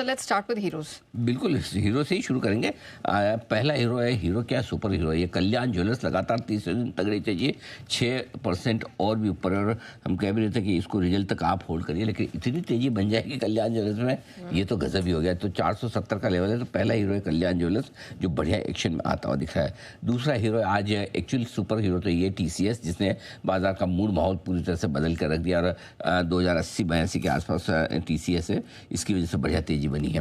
So let's start with heroes. बिल्कुल, hero से ही शुरू करेंगे। पहला हीरो है, हीरो क्या सुपर हीरो है ये कल्याण ज्वेलर्स। लगातार तीसरे दिन तगड़े चाहिए 6% और भी ऊपर, और हम कह भी रहे थे कि इसको रिजल्ट तक आप होल्ड करिए, लेकिन इतनी तेजी बन जाएगी कल्याण ज्वेलर्स में, ये तो गजब ही हो गया। तो 470 का लेवल है। तो पहला हीरो है कल्याण ज्वेलर्स जो बढ़िया एक्शन में आता हुआ दिख रहा है। दूसरा हीरो है आज एक्चुअली सुपर हीरो तो ये TCS, जिसने बाजार का मूड माहौल पूरी तरह से बदल कर रख दिया, और 2080-82 के आसपास TCS है, इसकी वजह से बढ़िया तेजी बनी है।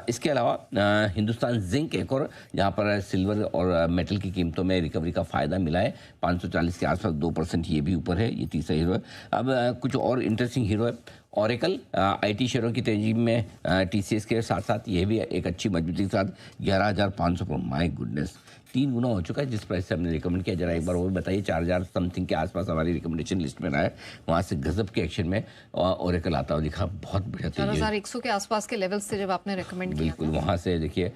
इसके अलावा हिंदुस्तान जिंक एक और, जहाँ पर सिल्वर और मेटल की कीमतों में रिकवरी का फायदा मिला है, 540 के आसपास 2% ये भी ऊपर है। ये तीसरा हीरो है। अब कुछ और इंटरेस्टिंग हीरो है ऑरेकल। IT शेयरों की तेजी में TCS के साथ साथ ये भी एक अच्छी मजबूती के साथ 11,500 पर, माय गुडनेस 3 गुना हो चुका है जिस प्राइस से हमने रिकमेंड किया। जरा एक बार वो भी बताइए। 4,000 समथिंग के आसपास हमारी रिकमेंडेशन लिस्ट में रहा है, वहाँ से गजब के एक्शन में ऑरेकल आता हुआ दिखा। बहुत बढ़िया 4,100 के आसपास के लेवल्स थे जब आपने रिकमेंड किया। बिल्कुल, वहाँ से देखिए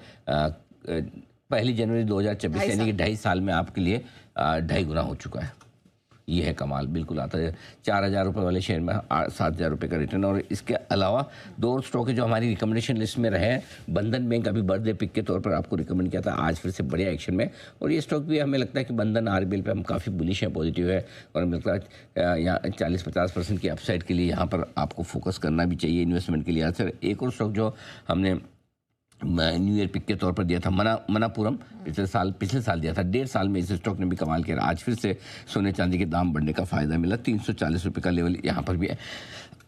1 जनवरी 2024 यानी कि 2.5 साल में आपके लिए 2.5 गुना हो चुका है। ये है कमाल। बिल्कुल आता है 4,000 रुपये वाले शेयर में 7,000 रुपये का रिटर्न। और इसके अलावा 2 और स्टॉक है जो हमारी रिकमेंडेशन लिस्ट में रहे हैं। बंधन बैंक अभी बर्थडे पिक के तौर पर आपको रिकमेंड किया था, आज फिर से बढ़िया एक्शन में। और ये स्टॉक भी हमें लगता है कि बंधन RBL पे हम काफ़ी बुलिश हैं, पॉजिटिव है, और हमें लगता है यहाँ 40-50% की अपसाइड के लिए यहाँ पर आपको फोकस करना भी चाहिए इन्वेस्टमेंट के लिए। सर एक और स्टॉक जो हमने न्यू ईयर पिक के तौर पर दिया था, मनापुरम, पिछले साल दिया था। 1.5 साल में इस स्टॉक ने भी कमाल किया। आज फिर से सोने चांदी के दाम बढ़ने का फायदा मिला। 340 रुपये का लेवल यहाँ पर भी है,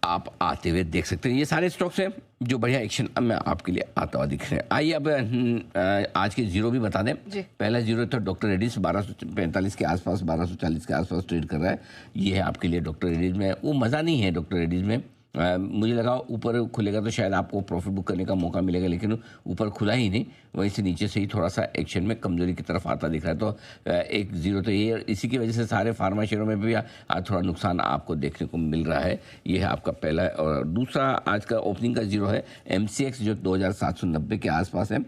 आप आते हुए देख सकते हैं। ये सारे स्टॉक्स हैं जो बढ़िया एक्शन अब मैं आपके लिए आता हुआ दिख रहे हैं। आइए अब आज के जीरो भी बता दें। पहला जीरो था डॉक्टर रेड्डीज, 1245 के आसपास, 1240 के आसपास ट्रेड कर रहा है। ये है आपके लिए डॉक्टर रेड्डीज में। वो मज़ा नहीं है डॉक्टर रेड्डीज में। मुझे लगा ऊपर खुलेगा तो शायद आपको प्रॉफिट बुक करने का मौका मिलेगा, लेकिन ऊपर खुला ही नहीं, वहीं से नीचे से ही थोड़ा सा एक्शन में कमजोरी की तरफ आता दिख रहा है। तो एक जीरो तो ये, इसी की वजह से सारे फार्मा शेयरों में भी आज थोड़ा नुकसान आपको देखने को मिल रहा है। ये है आपका पहला। और दूसरा आज का ओपनिंग का जीरो है MCX जो 2,790 के आसपास है।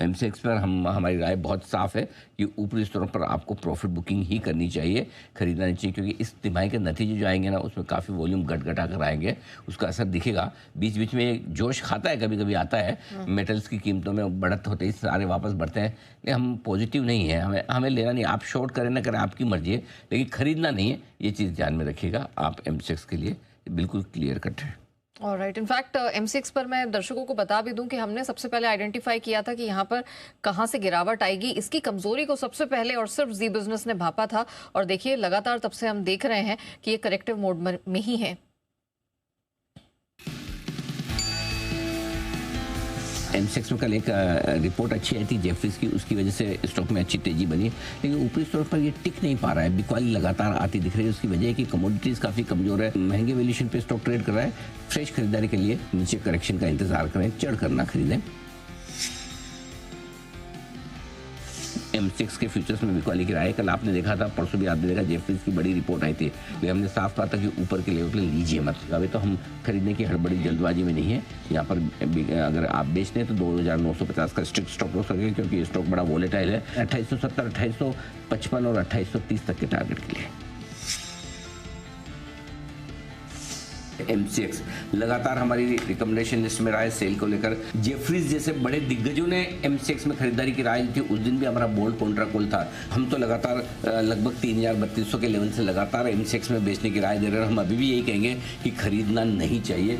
MCX पर हमारी राय बहुत साफ़ है कि ऊपरी स्तरों पर आपको प्रॉफिट बुकिंग ही करनी चाहिए, खरीदना नहीं चाहिए, क्योंकि इस तिमाही के नतीजे जो आएंगे ना उसमें काफ़ी वॉल्यूम घटा कर आएंगे, उसका असर दिखेगा। बीच बीच में जोश खाता है, कभी कभी आता है, मेटल्स की कीमतों में बढ़त होते ही सारे वापस बढ़ते हैं, लेकिन हम पॉजिटिव नहीं है, हमें लेना नहीं। आप शॉर्ट करें ना करें आपकी मर्जी है, लेकिन खरीदना नहीं है, ये चीज़ ध्यान में रखिएगा। आप MCX के लिए बिल्कुल क्लियर कट है। ऑलराइट, इनफैक्ट MCX पर मैं दर्शकों को बता भी दूं कि हमने सबसे पहले आइडेंटिफाई किया था कि यहाँ पर कहाँ से गिरावट आएगी। इसकी कमजोरी को सबसे पहले और सिर्फ जी बिजनेस ने भापा था, और देखिए लगातार तब से हम देख रहे हैं कि ये करेक्टिव मोड में ही है। MCX में कल एक रिपोर्ट अच्छी आई थी जेफरीज की, उसकी वजह से स्टॉक में अच्छी तेजी बनी, लेकिन ऊपरी स्टॉक पर ये टिक नहीं पा रहा है। बिकवाली लगातार आती दिख रही है। उसकी वजह है कि कमोडिटीज़ काफ़ी कमजोर है, महंगे वैल्यूएशन पे स्टॉक ट्रेड कर रहा है। फ्रेश खरीदारी के लिए नीचे करेक्शन का इंतजार करें, चढ़ कर ना खरीदें। MCX के फ्यूचर्स में बिकवाली की राय कल आपने देखा था, परसों भी आपने देखा, जेफरीज की बड़ी रिपोर्ट आई थी, लेकिन हमने साफ कहा था कि ऊपर के लेवल पे लीजिए मत। अभी तो हम खरीदने की हड़बड़ी जल्दबाजी में नहीं है। यहाँ पर अगर आप बेचते हैं तो 2,950 का स्ट्रिक्ट स्टॉप लॉस रखें, क्योंकि ये स्टॉक बड़ा वोलेटाइल है। 2870, 2855 और 2830 तक के टारगेट के लिए MCX लगातार हमारी रिकमेंडेशन लिस्ट में रहा है सेल को लेकर। जेफरीज जैसे बड़े दिग्गजों ने MCX में खरीदारी की राय दी थी, उस दिन भी हमारा बोल्ड कॉन्ट्रा कॉल था। हम तो लगातार लगभग 3,3200 के लेवल से लगातार MCX में बेचने की राय दे रहे हैं। हम अभी भी यही कहेंगे कि खरीदना नहीं चाहिए,